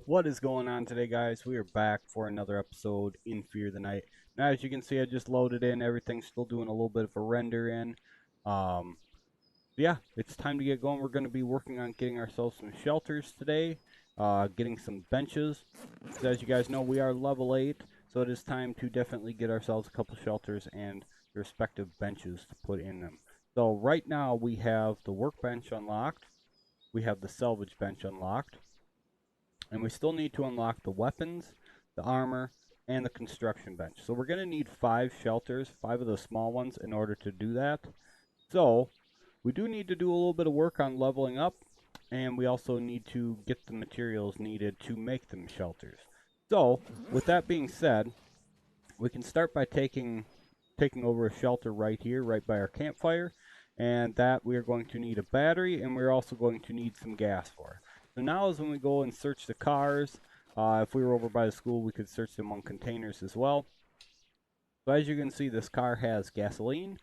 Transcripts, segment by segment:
What is going on today, guys? We are back for another episode in Fear the Night. Now, as you can see, I just loaded in. Everything's still doing a little bit of a render in. Um, yeah, it's time to get going. We're going to be working on getting ourselves some shelters today, getting some benches. So as you guys know, we are level 8, so it is time to definitely get ourselves a couple shelters and the respective benches to put in them. So right now, we have the workbench unlocked. We have the salvage bench unlocked. And we still need to unlock the weapons, the armor, and the construction bench. So we're going to need 5 shelters, 5 of the small ones, in order to do that. So we do need to do a little bit of work on leveling up, and we also need to get the materials needed to make them shelters. So with that being said, we can start by taking over a shelter right here, right by our campfire, and that we are going to need a battery, and we're also going to need some gas for. So now is when we go and search the cars. If we were over by the school, we could search them on containers as well. So as you can see, this car has gasoline,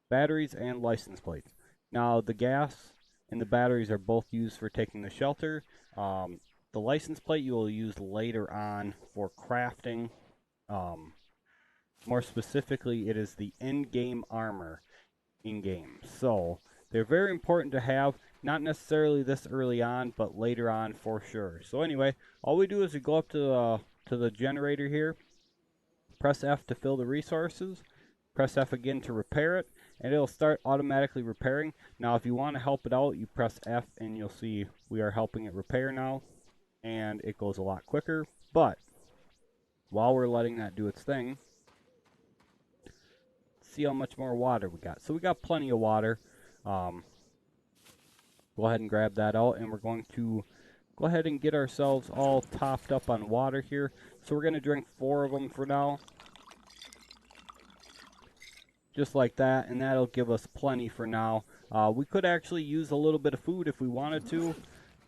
batteries, and license plates. Now the gas and the batteries are both used for taking the shelter. The license plate you will use later on for crafting. Um, More specifically, it is the end-game armor in-game. So they're very important to have, not necessarily this early on, but later on for sure. So anyway, all we do is we go up to the generator here, press F to fill the resources, press F again to repair it, and it'll start automatically repairing. Now if you want to help it out, you press F and you'll see we are helping it repair now, and it goes a lot quicker. But while we're letting that do its thing, see how much more water we got. So we got plenty of water. Um, go ahead and grab that out, and we're going to go ahead and get ourselves all topped up on water here. So we're going to drink 4 of them for now, just like that, and that'll give us plenty for now. We could actually use a little bit of food if we wanted to.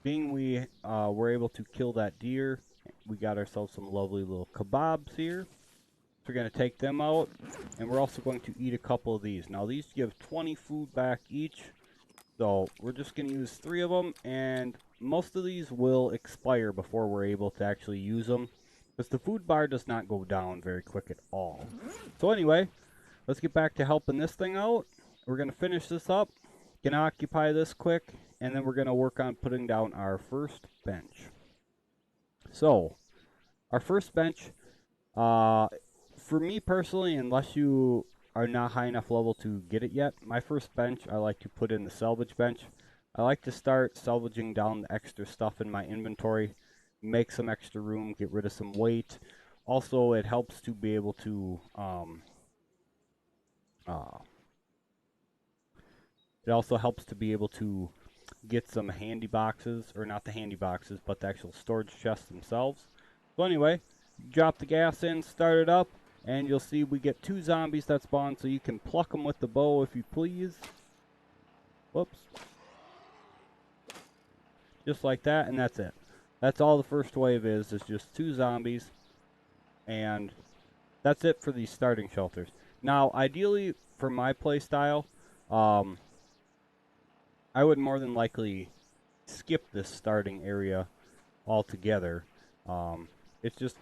Being we were able to kill that deer, we got ourselves some lovely little kebabs here. So we're going to take them out, and we're also going to eat a couple of these. Now these give 20 food back each, so we're just going to use 3 of them, and most of these will expire before we're able to actually use them, because the food bar does not go down very quick at all. So anyway, let's get back to helping this thing out. We're going to finish this up, gonna occupy this quick, and then we're going to work on putting down our first bench. So, our first bench, uh, for me personally, unless you are not high enough level to get it yet, my first bench I like to put in the salvage bench. I like to start salvaging down the extra stuff in my inventory, make some extra room, get rid of some weight. Also, it helps to be able to uh, it also helps to be able to get some handy boxes, or not the handy boxes, but the actual storage chests themselves. So anyway, drop the gas in, start it up, and you'll see we get 2 zombies that spawn, so you can pluck them with the bow if you please. Whoops. Just like that, and that's it. That's all the first wave is just 2 zombies, and that's it for these starting shelters. Now, ideally, for my playstyle, um, I would more than likely skip this starting area altogether. Um, it's just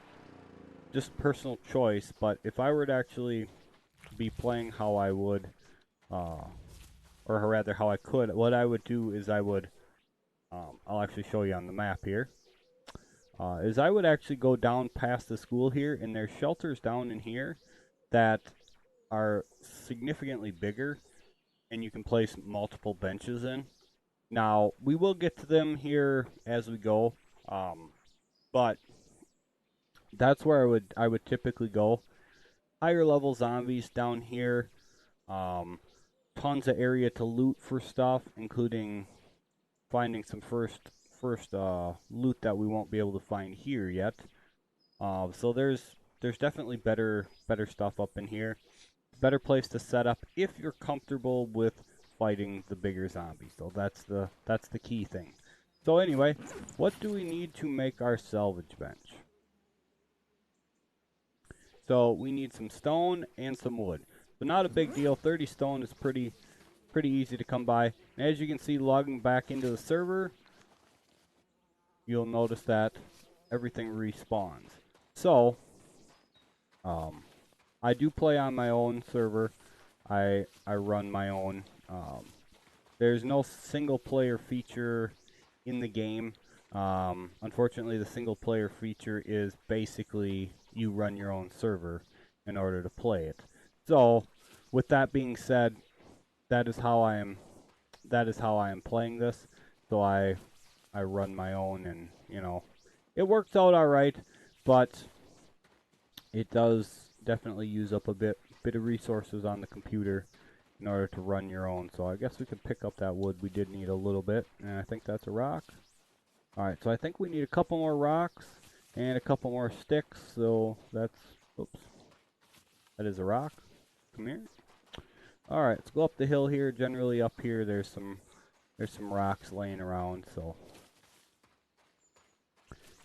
personal choice, but if I were to actually be playing how I would, uh, or rather how I could, what I would do is I'll actually show you on the map here, is I would actually go down past the school here, and there's shelters down in here that are significantly bigger, and you can place multiple benches in. Now, we will get to them here as we go, but that's where I would typically go. Higher level zombies down here. Um, Tons of area to loot for stuff, including finding some first loot that we won't be able to find here yet. So there's definitely better stuff up in here. Better place to set up if you're comfortable with fighting the bigger zombies. So that's the key thing. So anyway, what do we need to make our salvage bench? So we need some stone and some wood. So not a big deal. 30 stone is pretty easy to come by. And as you can see, logging back into the server, you'll notice that everything respawns. So, I do play on my own server. I run my own. There's no single player feature in the game. Unfortunately, the single player feature is basically you run your own server in order to play it. So, with that being said, that is how I am. That is how I am playing this. So I run my own, and it works out all right, but it does definitely use up a bit of resources on the computer in order to run your own. So I guess we could pick up that wood. We did need a little bit, and I think that's a rock. Alright, so I think we need a couple more rocks and a couple more sticks. So that's, oops, that is a rock. Come here. Alright, let's go up the hill here. Generally up here there's some rocks laying around, so.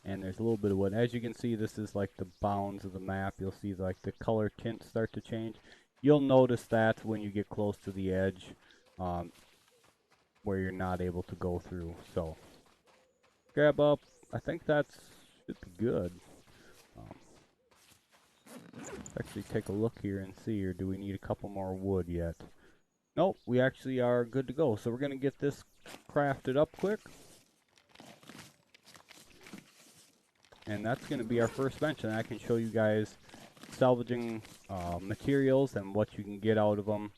And there's a little bit of wood. As you can see, this is like the bounds of the map. You'll see like the color tints start to change. You'll notice that when you get close to the edge, where you're not able to go through. So grab up. I think that's should be good. Actually take a look here and see, or do we need a couple more wood yet? Nope, we actually are good to go. So we're gonna get this crafted up quick. And that's going to be our first bench, and I can show you guys salvaging materials and what you can get out of them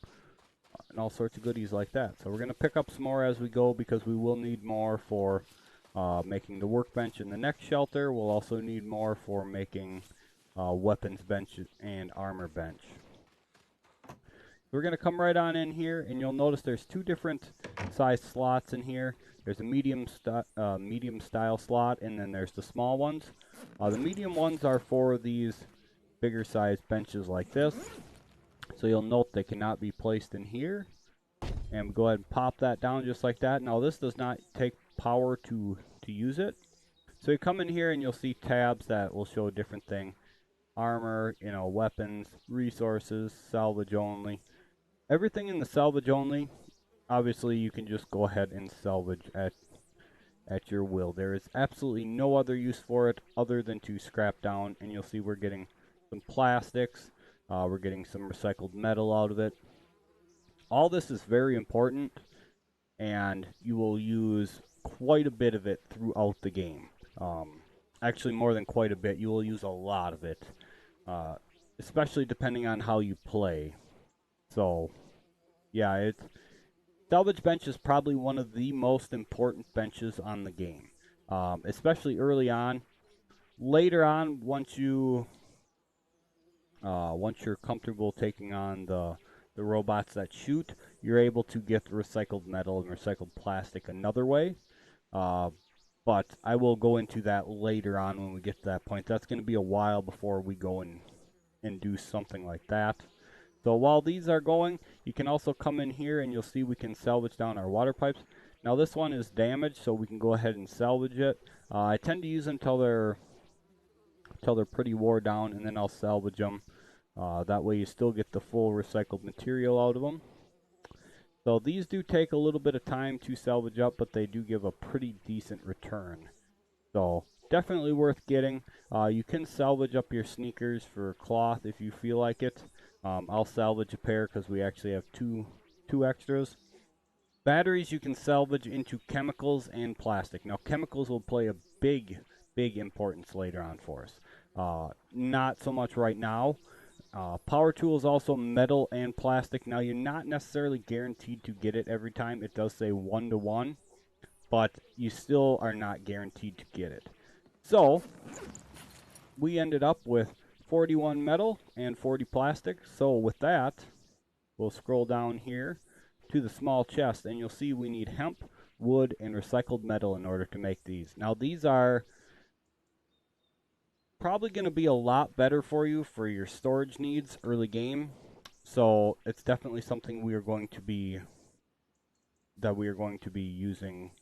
and all sorts of goodies like that. So we're going to pick up some more as we go, because we will need more for making the workbench in the next shelter. We'll also need more for making weapons bench and armor bench. We're going to come right on in here, and you'll notice there's two different size slots in here. There's a medium style slot, and then there's the small ones. The medium ones are for these bigger size benches like this. So you'll note they cannot be placed in here. And we'll go ahead and pop that down just like that. Now this does not take power to use it. So you come in here and you'll see tabs that will show a different thing. Armor, weapons, resources, salvage only. Everything in the salvage only, obviously you can just go ahead and salvage at your will. There is absolutely no other use for it other than to scrap down, and you'll see we're getting some plastics, we're getting some recycled metal out of it. All this is very important, and you will use quite a bit of it throughout the game. Actually more than quite a bit, you will use a lot of it, especially depending on how you play. So yeah, salvage bench is probably one of the most important benches on the game, especially early on. Later on, once you're comfortable taking on the robots that shoot, you're able to get recycled metal and recycled plastic another way. But I will go into that later on when we get to that point. That's going to be a while before we go and do something like that. So while these are going, you can also come in here and you'll see we can salvage down our water pipes. Now this one is damaged, so we can go ahead and salvage it. I tend to use them till they're pretty wore down, and then I'll salvage them. That way you still get the full recycled material out of them. So these do take a little bit of time to salvage up, but they do give a pretty decent return. So definitely worth getting. You can salvage up your sneakers for cloth if you feel like it. I'll salvage a pair because we actually have two extras. Batteries you can salvage into chemicals and plastic. Now chemicals will play a big importance later on for us. Not so much right now. Power tools also metal and plastic. Now you're not necessarily guaranteed to get it every time. It does say 1-to-1, but you still are not guaranteed to get it. So we ended up with 41 metal and 40 plastic. So with that, we'll scroll down here to the small chest, and you'll see we need hemp, wood, and recycled metal in order to make these. Now these are probably going to be a lot better for you for your storage needs early game. So it's definitely something we are going to be using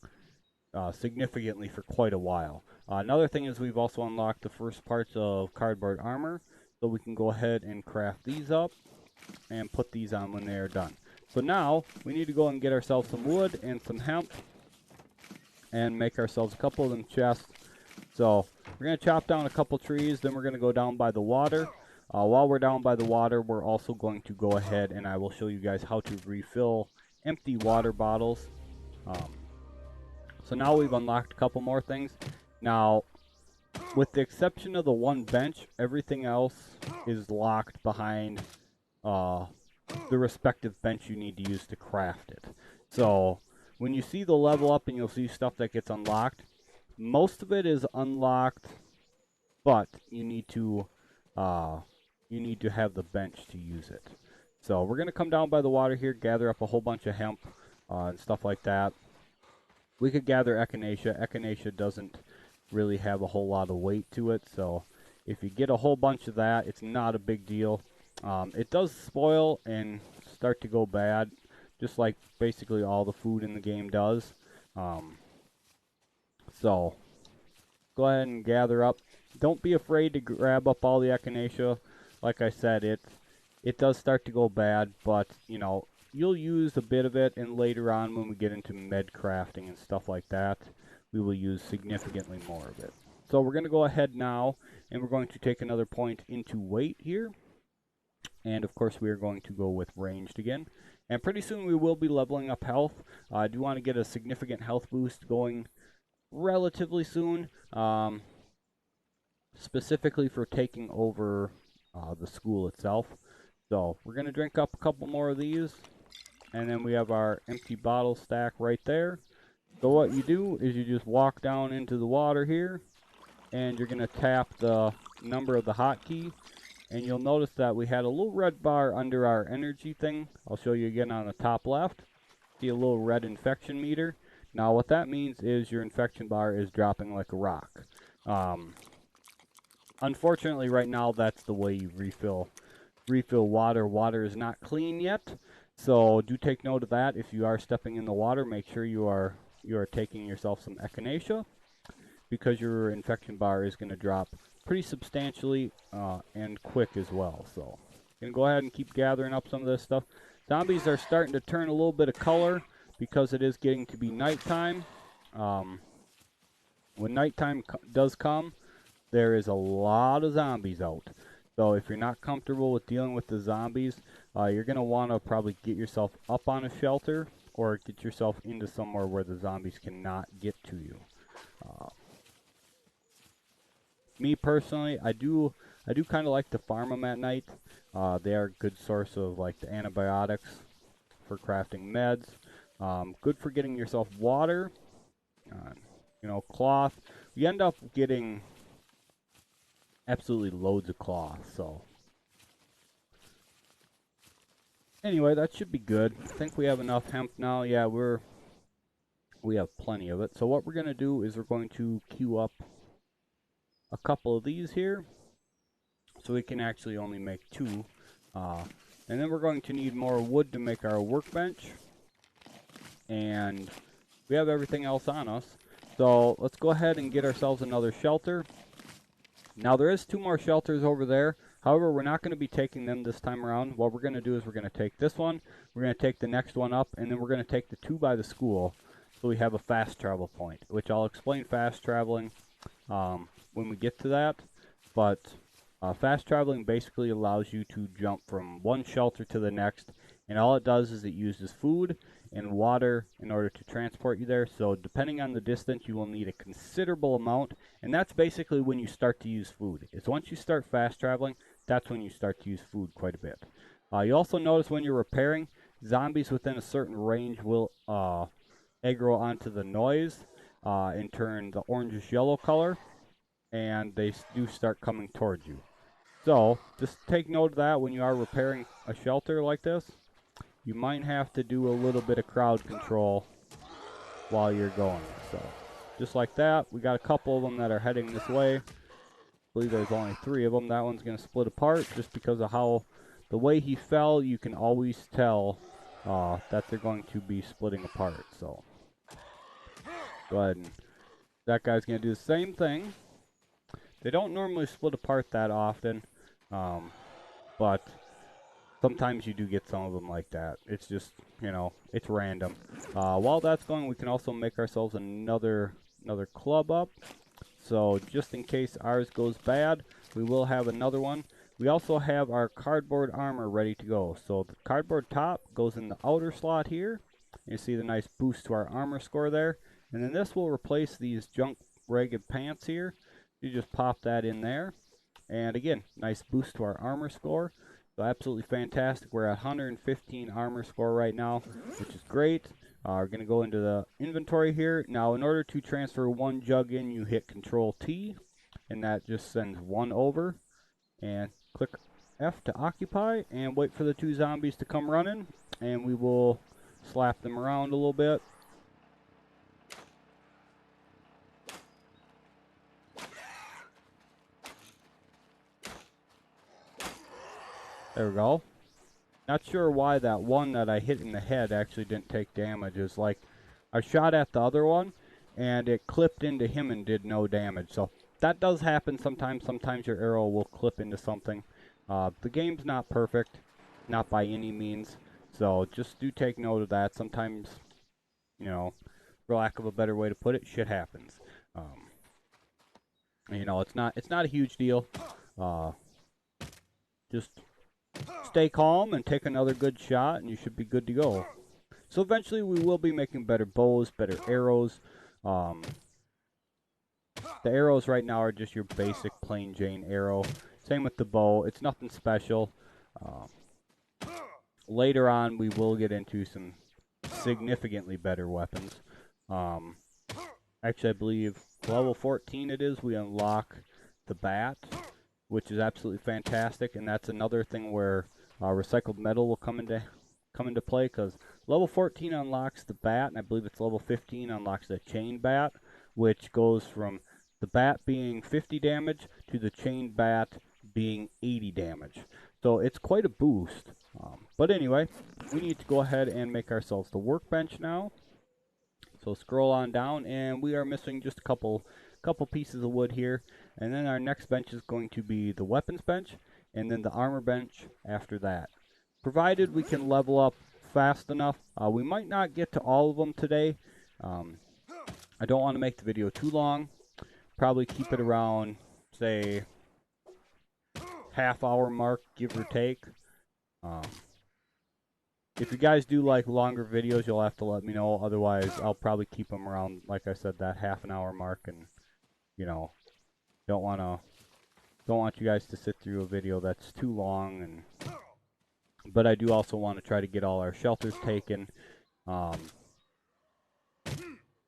significantly for quite a while. Another thing is we've also unlocked the first parts of cardboard armor, so we can go ahead and craft these up and put these on when they are done. So now we need to go and get ourselves some wood and some hemp and make ourselves a couple of them chests So we're going to chop down a couple trees, then we're going to go down by the water. While we're down by the water, we're also going to go ahead and I will show you guys how to refill empty water bottles. So now we've unlocked a couple more things. Now, with the exception of the one bench, everything else is locked behind the respective bench you need to use to craft it. So when you see the level up and you'll see stuff that gets unlocked, most of it is unlocked, but you need to have the bench to use it. So we're gonna come down by the water here, gather up a whole bunch of hemp and stuff like that. We could gather echinacea. Echinacea doesn't really have a whole lot of weight to it, so if you get a whole bunch of that, it's not a big deal. It does spoil and start to go bad, just like basically all the food in the game does. So go ahead and gather up. Don't be afraid to grab up all the echinacea. Like I said, it does start to go bad, but you know, you'll use a bit of it, and later on when we get into med crafting and stuff like that, we will use significantly more of it. So we're going to go ahead now, and we're going to take another point into weight here. And of course we are going to go with ranged again. And pretty soon we will be leveling up health. I do want to get a significant health boost going relatively soon. Specifically for taking over the school itself. So we're going to drink up a couple more of these. And then we have our empty bottle stack right there. So what you do is you just walk down into the water here, and you're going to tap the number of the hotkey, and you'll notice that we had a little red bar under our energy thing. I'll show you again on the top left. See a little red infection meter. Now what that means is your infection bar is dropping like a rock. Unfortunately right now that's the way you refill water. Water is not clean yet. So do take note of that. If you are stepping in the water, make sure you are taking yourself some echinacea, because your infection bar is going to drop pretty substantially and quick as well. So going to go ahead and keep gathering up some of this stuff. Zombies are starting to turn a little bit of color because it is getting to be nighttime. When nighttime does come, there is a lot of zombies out. So if you're not comfortable with dealing with the zombies, you're going to want to probably get yourself up on a shelter or get yourself into somewhere where the zombies cannot get to you. Me personally, I do kind of like to farm them at night. They are a good source of like the antibiotics for crafting meds. Good for getting yourself water. You know, cloth. You end up getting absolutely loads of cloth. So anyway, that should be good. I think we have enough hemp now. Yeah, we have plenty of it. So what we're going to do is we're going to queue up a couple of these here, so we can actually only make 2. And then we're going to need more wood to make our workbench. And we have everything else on us. So let's go ahead and get ourselves another shelter. Now there is 2 more shelters over there. However, we're not going to be taking them this time around. What we're going to do is we're going to take this one, we're going to take the next one up, and then we're going to take the 2 by the school, so we have a fast travel point, which I'll explain fast traveling when we get to that. But fast traveling basically allows you to jump from one shelter to the next, and all it does is it uses food and water in order to transport you there. So depending on the distance, you will need a considerable amount, and that's basically when you start to use food. It's once you start fast traveling, that's when you start to use food quite a bit. You also notice when you're repairing, zombies within a certain range will aggro onto the noise and turn the orangish yellow color, and they do start coming towards you. So just take note of that when you are repairing a shelter like this. You might have to do a little bit of crowd control while you're going. So just like that, we got a couple of them that are heading this way. I believe there's only 3 of them. That one's going to split apart just because of how the way he fell. You can always tell that they're going to be splitting apart. So go ahead, and that guy's going to do the same thing. They don't normally split apart that often, but sometimes you do get some of them like that. It's just, you know, it's random. While that's going, we can also make ourselves another club up. so just in case ours goes bad, we will have another one. We also have our cardboard armor ready to go. So the cardboard top goes in the outer slot here. You see the nice boost to our armor score there. And then this will replace these junk ragged pants here. You just pop that in there. And again, nice boost to our armor score. So absolutely fantastic. We're at 115 armor score right now, which is great. We're going to go into the inventory here. Now, in order to transfer one jug in, you hit Control T, and that just sends one over. And click F to occupy, and wait for the two zombies to come running, and we will slap them around a little bit. There we go. Not sure why that one that I hit in the head actually didn't take damage. It's like I shot at the other one and it clipped into him and did no damage. So that does happen sometimes. Sometimes your arrow will clip into something. The game's not perfect, not by any means. So just do take note of that. Sometimes, you know, for lack of a better way to put it, shit happens. You know, it's not a huge deal. Just stay calm and take another good shot and you should be good to go. So eventually we will be making better bows, better arrows. The arrows right now are just your basic plain Jane arrow. Same with the bow. It's nothing special. Later on we will get into some significantly better weapons. Actually I believe level 14 it is, we unlock the bat, which is absolutely fantastic, and that's another thing where recycled metal will come into play, because level 14 unlocks the bat, and I believe it's level 15 unlocks the chain bat, which goes from the bat being 50 damage to the chain bat being 80 damage. So it's quite a boost. But anyway, we need to go ahead and make ourselves the workbench now. So scroll on down, and we are missing just a couple pieces of wood here, and then our next bench is going to be the weapons bench, and then the armor bench after that. Provided we can level up fast enough. We might not get to all of them today. I don't want to make the video too long. Probably keep it around, say, half-hour mark, give or take. If you guys do like longer videos, you'll have to let me know. Otherwise, I'll probably keep them around, like I said, that half an hour mark. And you know, don't want you guys to sit through a video that's too long. And but I do also want to try to get all our shelters taken,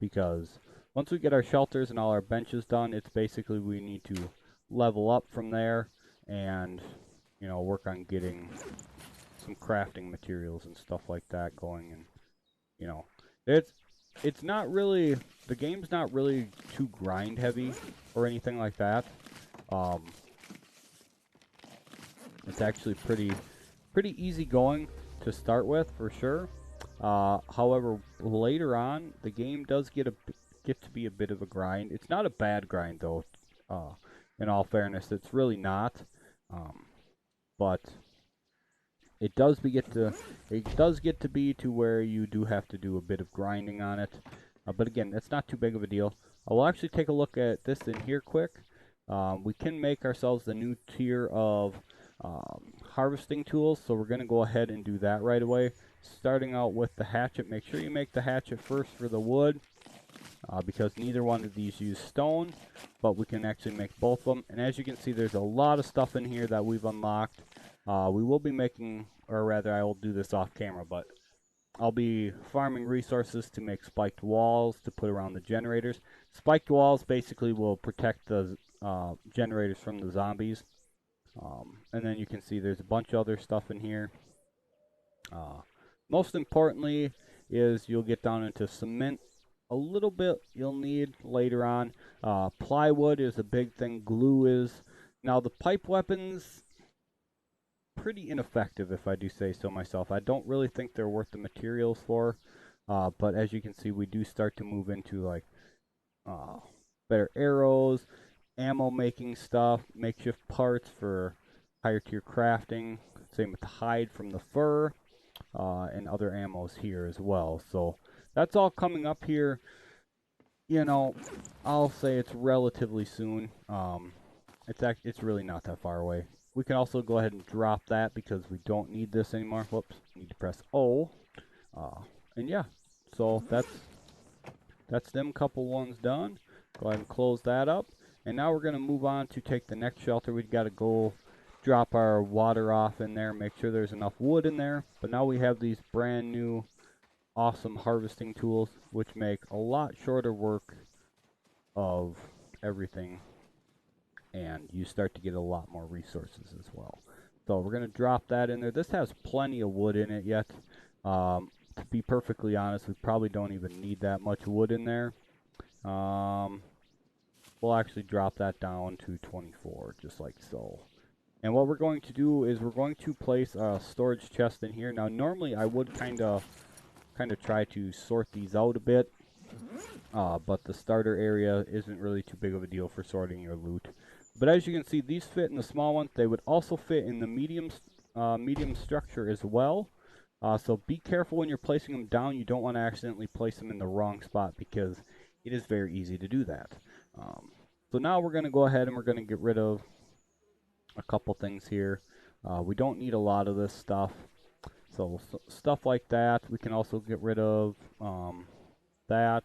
because once we get our shelters and all our benches done, it's basically we need to level up from there, and you know, work on getting some crafting materials and stuff like that going. And you know, it's not really, the game's not really too grind heavy or anything like that. It's actually pretty easy going to start with, for sure. However, later on the game does get to be a bit of a grind. It's not a bad grind though, in all fairness. It's really not. But it does get to be to where you do have to do a bit of grinding on it. But again, that's not too big of a deal. I will actually take a look at this in here quick. We can make ourselves the new tier of harvesting tools, so we're going to go ahead and do that right away. Starting out with the hatchet, make sure you make the hatchet first for the wood, because neither one of these use stone, but we can actually make both of them. And as you can see, there's a lot of stuff in here that we've unlocked. We will be making, or rather I will do this off camera, but I'll be farming resources to make spiked walls to put around the generators. Spiked walls basically will protect the generators from the zombies. And then you can see there's a bunch of other stuff in here. Most importantly is you'll get down into cement. A little bit you'll need later on. Plywood is a big thing. Glue is. Now the pipe weapons, pretty ineffective if I do say so myself. I don't really think they're worth the materials for. But as you can see, we do start to move into like better arrows, ammo making stuff, makeshift parts for higher tier crafting. Same with the hide from the fur, and other ammos here as well. So that's all coming up here you know, I'll say it's relatively soon. It's really not that far away. We can also go ahead and drop that because we don't need this anymore. Whoops, need to press O. And yeah, so that's them couple ones done. Go ahead and close that up. And now we're going to move on to take the next shelter. We've got to go drop our water off in there, make sure there's enough wood in there. But now we have these brand new awesome harvesting tools, which make a lot shorter work of everything. And you start to get a lot more resources as well. So we're going to drop that in there. This has plenty of wood in it yet. To be perfectly honest, we probably don't even need that much wood in there. We'll actually drop that down to 24, just like so. And what we're going to do is we're going to place a storage chest in here. Now, normally I would kind of try to sort these out a bit, but the starter area isn't really too big of a deal for sorting your loot. But as you can see, these fit in the small one. They would also fit in the medium structure as well. So be careful when you're placing them down. You don't want to accidentally place them in the wrong spot because it is very easy to do that. So now we're going to go ahead and we're going to get rid of a couple things here. We don't need a lot of this stuff. So stuff like that. We can also get rid of that.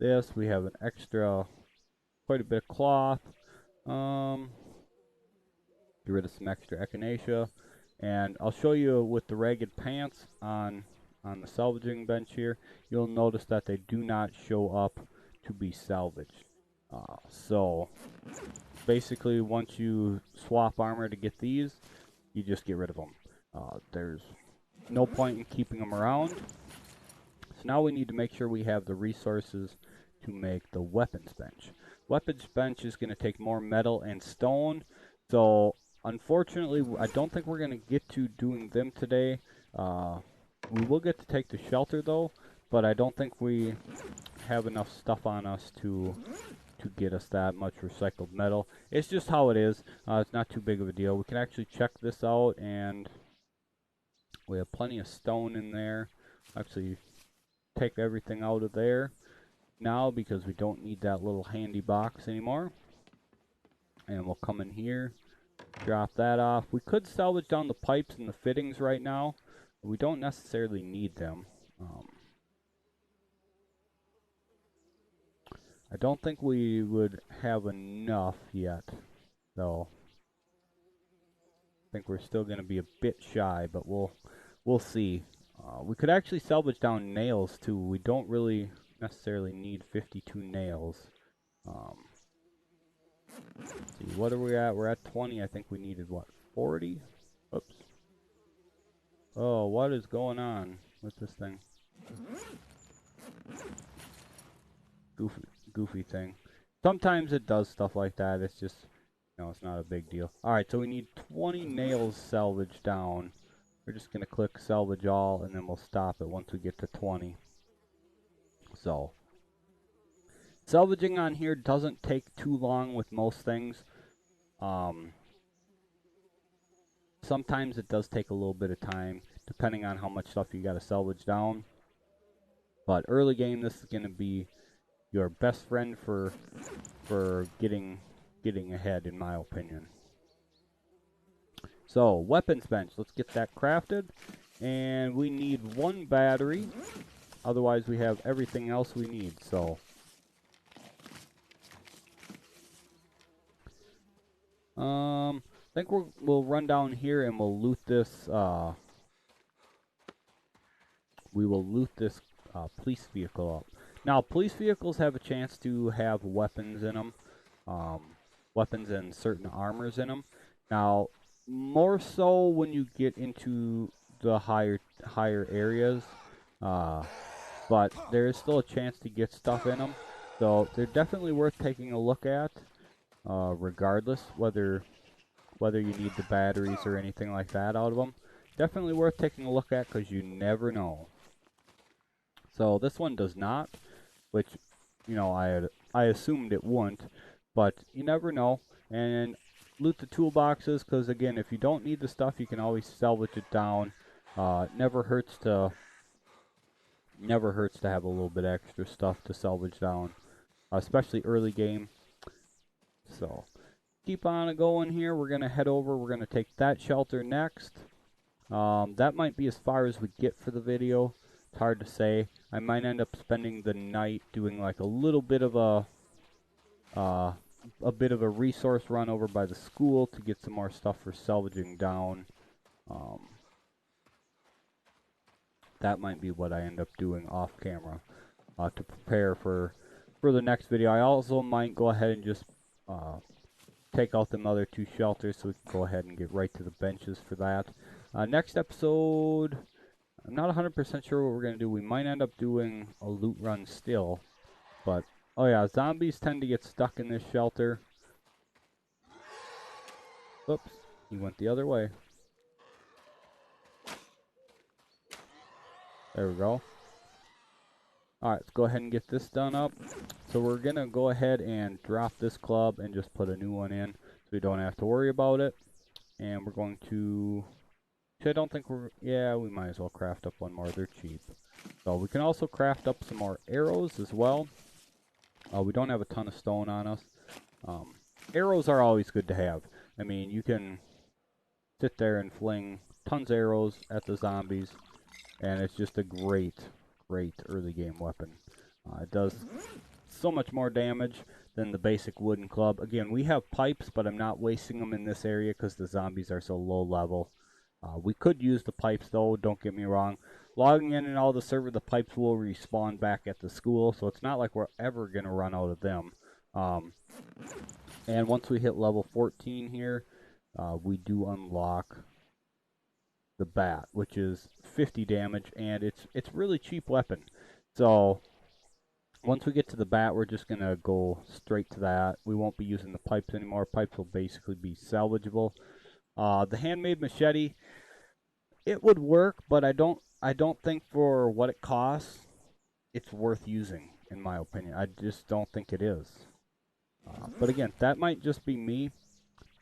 This. We have an extra, quite a bit of cloth. Get rid of some extra echinacea. And I'll show you with the ragged pants on the salvaging bench here. You'll notice that they do not show up to be salvaged. So basically, once you swap armor to get these, you just get rid of them. There's no point in keeping them around. So now we need to make sure we have the resources to make the weapons bench. Weapons bench is going to take more metal and stone. So unfortunately, I don't think we're going to get to doing them today. We will get to take the shelter though, but I don't think we have enough stuff on us to get us that much recycled metal. It's just how it is. It's not too big of a deal. We can actually check this out, and we have plenty of stone in there. Actually, take everything out of there now because we don't need that little handy box anymore. And we'll come in here, drop that off. We could salvage down the pipes and the fittings right now, but we don't necessarily need them. I don't think we would have enough yet, though. I think we're still going to be a bit shy, but we'll see. We could actually salvage down nails too. We don't really necessarily need 52 nails. Let's see, what are we at? We're at 20. I think we needed what, 40? Oops. Oh, what is going on with this thing? Goofy thing. Sometimes it does stuff like that. It's just, it's not a big deal. Alright, so we need 20 nails salvaged down. We're just going to click salvage all, and then we'll stop it once we get to 20. So, salvaging on here doesn't take too long with most things. Sometimes it does take a little bit of time, depending on how much stuff you got to salvage down. But early game, this is going to be your best friend for getting ahead, in my opinion. So, weapons bench. Let's get that crafted. And we need 1 battery. Otherwise, we have everything else we need. So, I think we'll run down here and we'll loot this. We will loot this police vehicle up. Now, police vehicles have a chance to have weapons in them. Weapons and certain armors in them. Now, more so when you get into the higher areas, but there is still a chance to get stuff in them. So they're definitely worth taking a look at, regardless whether you need the batteries or anything like that out of them. Definitely worth taking a look at because you never know. So this one does not, which I assumed it wouldn't, but you never know. And loot the toolboxes because again, if you don't need the stuff, you can always salvage it down. Never hurts to have a little bit extra stuff to salvage down. especially early game. So keep on going here. We're going to head over. We're going to take that shelter next. That might be as far as we get for the video. It's hard to say. I might end up spending the night doing like a little bit of a resource run over by the school to get some more stuff for salvaging down. That might be what I end up doing off camera to prepare for the next video. I also might go ahead and just take out them other 2 shelters so we can go ahead and get right to the benches for that. Next episode, I'm not 100% sure what we're going to do. We might end up doing a loot run still, but oh yeah, zombies tend to get stuck in this shelter. Oops, he went the other way. There we go. Alright, let's go ahead and get this done up. So we're going to go ahead and drop this club and just put a new one in so we don't have to worry about it. And we're going to... I don't think we're... Yeah, we might as well craft up one more. They're cheap. So we can also craft up some more arrows as well. We don't have a ton of stone on us. Arrows are always good to have. I mean, you can sit there and fling tons of arrows at the zombies, and it's just a great early game weapon. It does so much more damage than the basic wooden club. Again, we have pipes, but I'm not wasting them in this area because the zombies are so low level. We could use the pipes though, don't get me wrong. Logging in and all the server, the pipes will respawn back at the school, so it's not like we're ever going to run out of them. And once we hit level 14 here, we do unlock the bat, which is 50 damage, and it's really cheap weapon. So once we get to the bat, we're just gonna go straight to that. We won't be using the pipes anymore. Pipes will basically be salvageable. The handmade machete, it would work, but I don't think for what it costs, it's worth using, in my opinion. I just don't think it is. But again, that might just be me,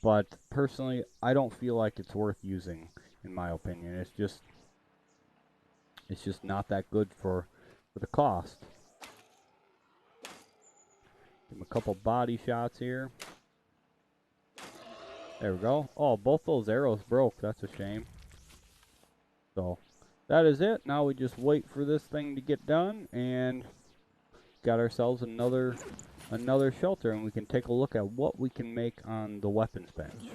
but personally, I don't feel like it's worth using, in my opinion. It's just not that good for the cost. Give him a couple body shots here. There we go. Oh, both those arrows broke. That's a shame. So, that is it. Now we just wait for this thing to get done, and got ourselves another shelter, and we can take a look at what we can make on the weapons bench.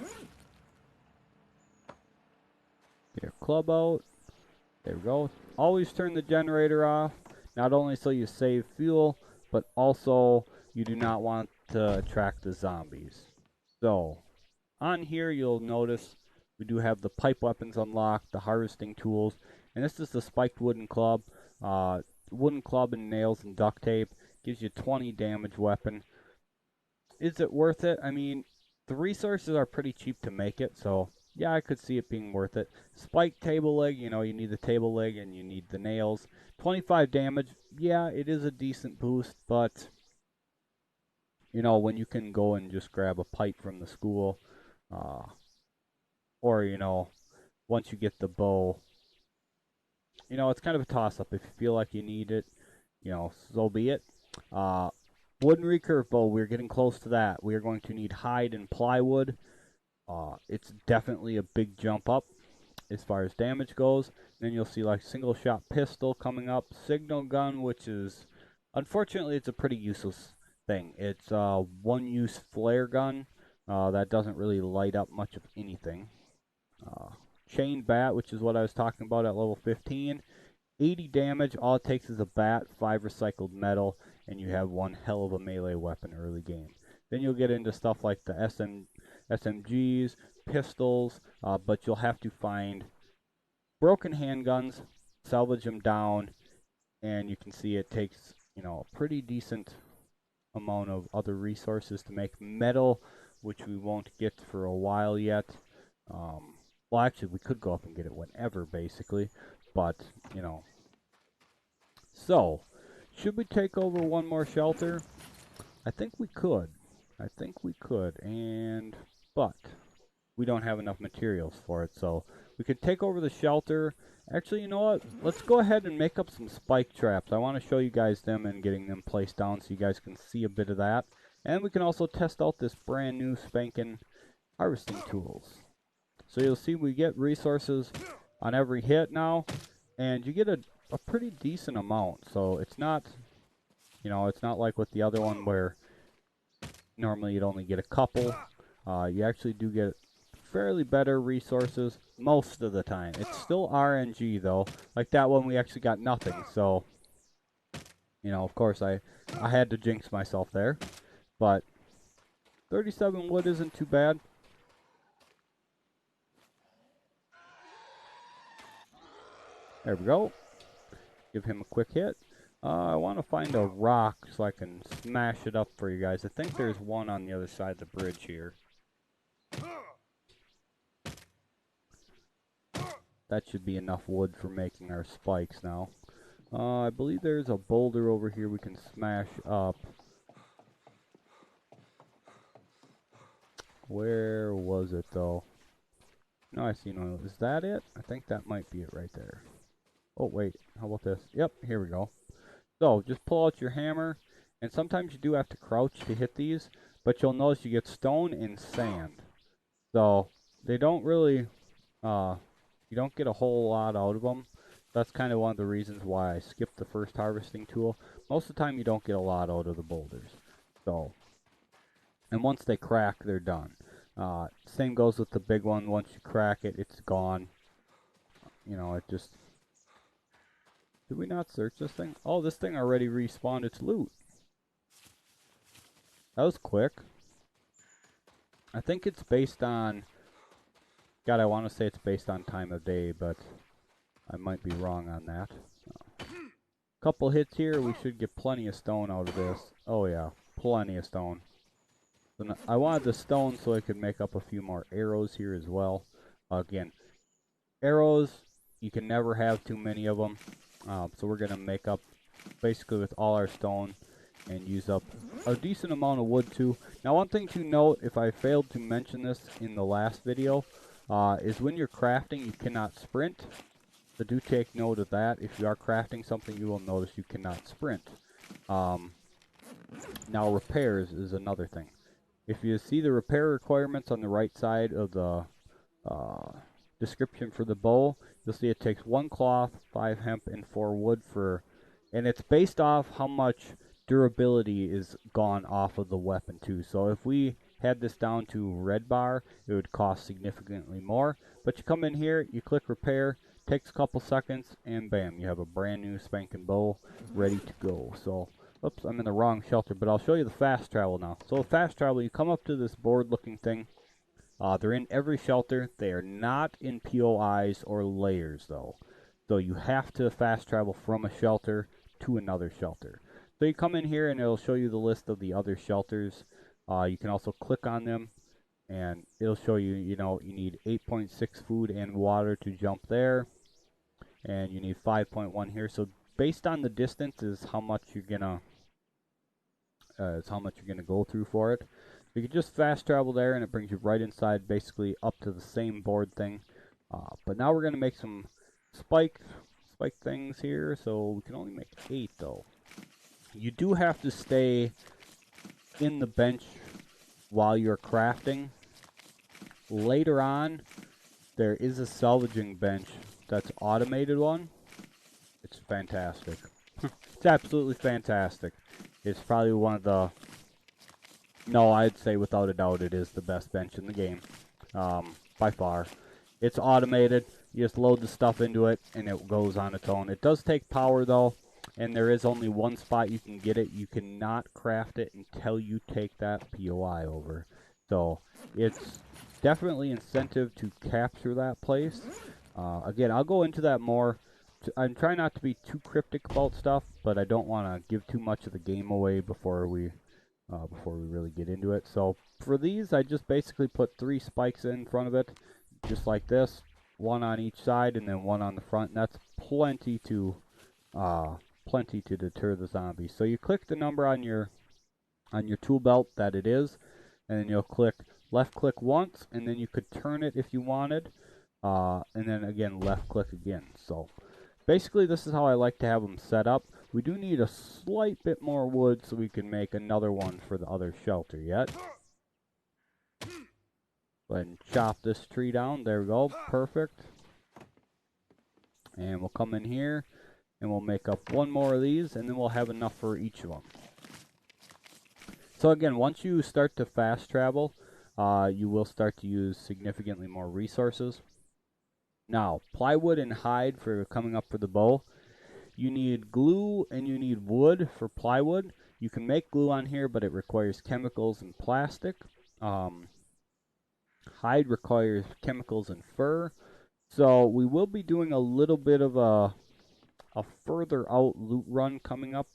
Get your club out. There we go. Always turn the generator off, not only so you save fuel, but also you do not want to attract the zombies. So, on here you'll notice we do have the pipe weapons unlocked, the harvesting tools, and this is the spiked wooden club. Wooden club and nails and duct tape. Gives you 20 damage weapon. Is it worth it? I mean, the resources are pretty cheap to make it, so yeah, I could see it being worth it. Spiked table leg, you know, you need the table leg and you need the nails. 25 damage, yeah, it is a decent boost, but you know, when you can go and just grab a pipe from the school, or you know, once you get the bow, you know, it's kind of a toss-up. If you feel like you need it, you know, so be it. Wooden recurve bow, we're getting close to that. We are going to need hide and plywood. It's definitely a big jump up as far as damage goes. Then you'll see like single shot pistol coming up, signal gun, which is, unfortunately, it's a pretty useless thing. It's a one-use flare gun that doesn't really light up much of anything. Chain bat, which is what I was talking about at level 15. 80 damage, all it takes is a bat, 5 recycled metal, and you have one hell of a melee weapon early game. Then you'll get into stuff like the SMGs, pistols, but you'll have to find broken handguns, salvage them down, and you can see it takes, you know, a pretty decent amount of other resources to make metal, which we won't get for a while yet. Well, actually, we could go up and get it whenever, basically, but, you know. So, should we take over one more shelter? I think we could. But we don't have enough materials for it, so We could take over the shelter. Actually, you know what? Let's go ahead and make up some spike traps. I want to show you guys them and getting them placed down so you guys can see a bit of that. And we can also test out this brand new spanking harvesting tools. So you'll see we get resources on every hit now, and you get a pretty decent amount. So it's not, you know, it's not like with the other one where normally you'd only get a couple. You actually do get fairly better resources most of the time. It's still RNG though. Like that one we actually got nothing. So, you know, of course I had to jinx myself there. But 37 wood isn't too bad. There we go. Give him a quick hit. I want to find a rock so I can smash it up for you guys. I think there's one on the other side of the bridge here. That should be enough wood for making our spikes now. I believe there's a boulder over here we can smash up. Where was it though? No, I see no. Is that it? I think that might be it right there. Oh wait, how about this? Yep, here we go. So just pull out your hammer, and sometimes you do have to crouch to hit these, but you'll notice you get stone and sand. So they don't really, you don't get a whole lot out of them. That's kind of one of the reasons why I skipped the first harvesting tool. Most of the time you don't get a lot out of the boulders. So, and once they crack, they're done. Same goes with the big one. Once you crack it, it's gone. You know, it just... Did we not search this thing? Oh, this thing already respawned its loot. That was quick. I think it's based on... God, I want to say it's based on time of day, but I might be wrong on that. Couple hits here, we should get plenty of stone out of this. Oh yeah, plenty of stone. Then I wanted the stone so I could make up a few more arrows here as well. Again, arrows, you can never have too many of them. So we're going to make up basically with all our stone and use up a decent amount of wood too. Now one thing to note, if I failed to mention this in the last video, is when you're crafting you cannot sprint. So do take note of that. If you are crafting something, you will notice you cannot sprint. Now repairs is another thing. If you see the repair requirements on the right side of the description for the bow, you'll see it takes 1 cloth, 5 hemp, and 4 wood for, and it's based off how much durability is gone off of the weapon too. So if we had this down to red bar, it would cost significantly more. But you come in here, you click repair, takes a couple seconds, and bam, you have a brand new spanking bow ready to go. So, oops, I'm in the wrong shelter, but I'll show you the fast travel now. So fast travel, you come up to this board looking thing. They're in every shelter. They are not in POIs or layers though. So you have to fast travel from a shelter to another shelter. So you come in here and it'll show you the list of the other shelters. You can also click on them and it'll show you, you know, you need 8.6 food and water to jump there. And you need 5.1 here. So based on the distance is how much you're gonna go through for it. You can just fast travel there and it brings you right inside, basically up to the same board thing. But now we're gonna make some spike things here. So we can only make 8 though. You do have to stay in the bench while you're crafting. Later on, there is a salvaging bench that's automated one. It's fantastic. It's absolutely fantastic. It's probably one of the... No, I'd say without a doubt it is the best bench in the game. By far. It's automated. You just load the stuff into it and it goes on its own. It does take power though. And there is only one spot you can get it. You cannot craft it until you take that POI over. So it's definitely incentive to capture that place. Again, I'll go into that more. I'm trying not to be too cryptic about stuff, but I don't want to give too much of the game away before we really get into it. So for these, I just basically put 3 spikes in front of it, just like this. 1 on each side and then 1 on the front. And that's plenty to deter the zombies. So you click the number on your tool belt that it is, and then you'll left click once, and then you could turn it if you wanted. and then again left click again. So basically this is how I like to have them set up. We do need a slight bit more wood so we can make another one for the other shelter yet. Go ahead and chop this tree down. There we go. Perfect. And we'll come in here and we'll make up one more of these, and then we'll have enough for each of them. So again, once you start to fast travel, you will start to use significantly more resources. Now, plywood and hide for coming up for the bow. You need glue and you need wood for plywood. You can make glue on here, but it requires chemicals and plastic. Hide requires chemicals and fur. So we will be doing a little bit of a further out loot run coming up.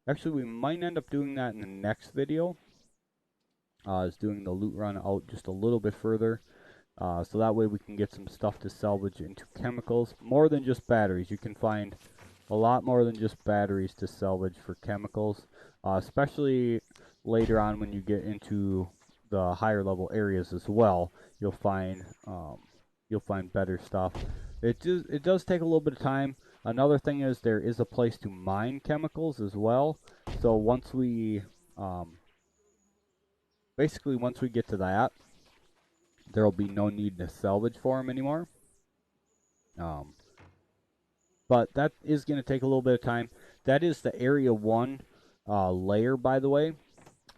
Actually, we might end up doing that in the next video. Is doing the loot run out just a little bit further. So that way we can get some stuff to salvage into chemicals. More than just batteries. You can find a lot more than just batteries to salvage for chemicals. Especially later on when you get into the higher level areas as well. You'll find better stuff. It does take a little bit of time. Another thing is there is a place to mine chemicals as well. So once we basically once we get to that, there will be no need to salvage for them anymore. But that is going to take a little bit of time. That is the Area 1 layer, by the way.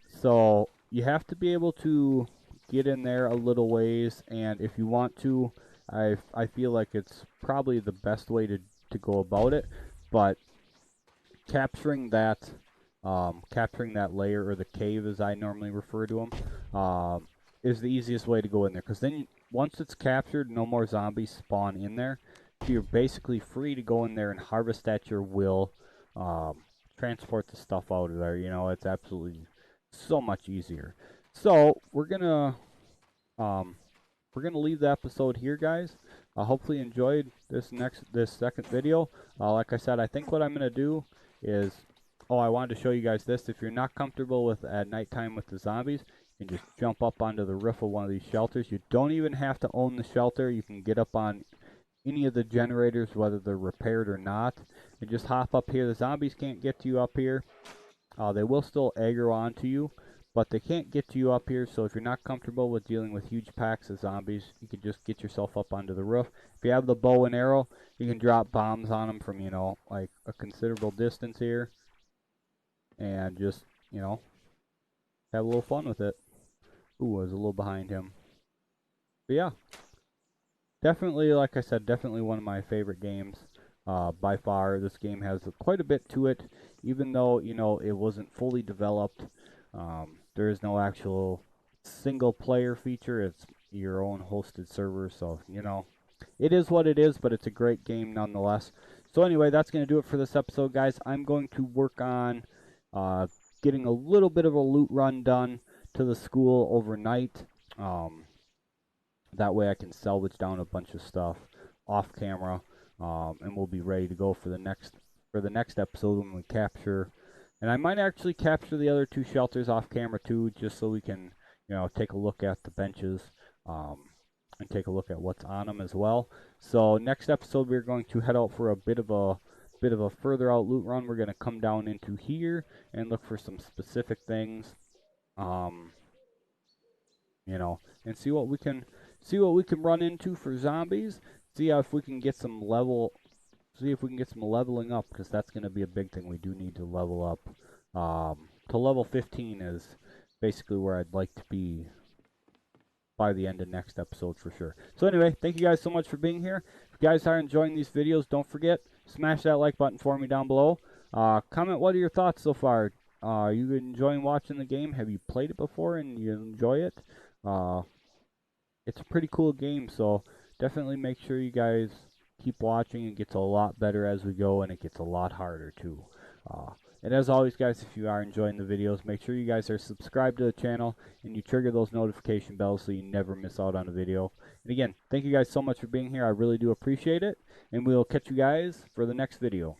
So you have to be able to get in there a little ways, and if you want to, I feel like it's probably the best way to go about it. But capturing that layer, or the cave as I normally refer to them, is the easiest way to go in there, because then once it's captured, no more zombies spawn in there. So you're basically free to go in there and harvest at your will, transport the stuff out of there. You know, it's absolutely so much easier. So we're gonna leave the episode here, guys. Hopefully you enjoyed this second video. Like I said, I think what I'm gonna do is, I wanted to show you guys this. If you're not comfortable with at nighttime with the zombies, you can just jump up onto the roof of one of these shelters. You don't even have to own the shelter. You can get up on any of the generators, whether they're repaired or not, and just hop up here. The zombies can't get to you up here. They will still aggro onto you, but they can't get to you up here. So if you're not comfortable with dealing with huge packs of zombies, you can just get yourself up onto the roof. If you have the bow and arrow, you can drop bombs on them from, like a considerable distance here, and just, have a little fun with it. Ooh, I was a little behind him. But yeah, definitely, like I said, definitely one of my favorite games. By far, this game has quite a bit to it, even though, it wasn't fully developed. There is no actual single player feature. It's your own hosted server, so, it is what it is, but it's a great game nonetheless. So anyway, that's going to do it for this episode, guys. I'm going to work on getting a little bit of a loot run done to the school overnight. That way I can salvage down a bunch of stuff off camera, and we'll be ready to go for the next episode when we capture. And I might actually capture the other two shelters off camera too, just so we can, take a look at the benches, and take a look at what's on them as well. So next episode we're going to head out for a bit of a further out loot run. We're going to come down into here and look for some specific things, and see what we can run into for zombies. See if we can get some leveling up, because that's going to be a big thing. We do need to level up. To level 15 is basically where I'd like to be by the end of next episode for sure. So anyway, thank you guys so much for being here. If you guys are enjoying these videos, don't forget, smash that like button for me down below. Comment what are your thoughts so far. Are you enjoying watching the game? Have you played it before and you enjoy it? It's a pretty cool game, so definitely make sure you guys keep watching. It gets a lot better as we go, and it gets a lot harder too. And as always, guys, if you are enjoying the videos, make sure you guys are subscribed to the channel and you trigger those notification bells so you never miss out on a video. And again, thank you guys so much for being here. I really do appreciate it, and we'll catch you guys for the next video.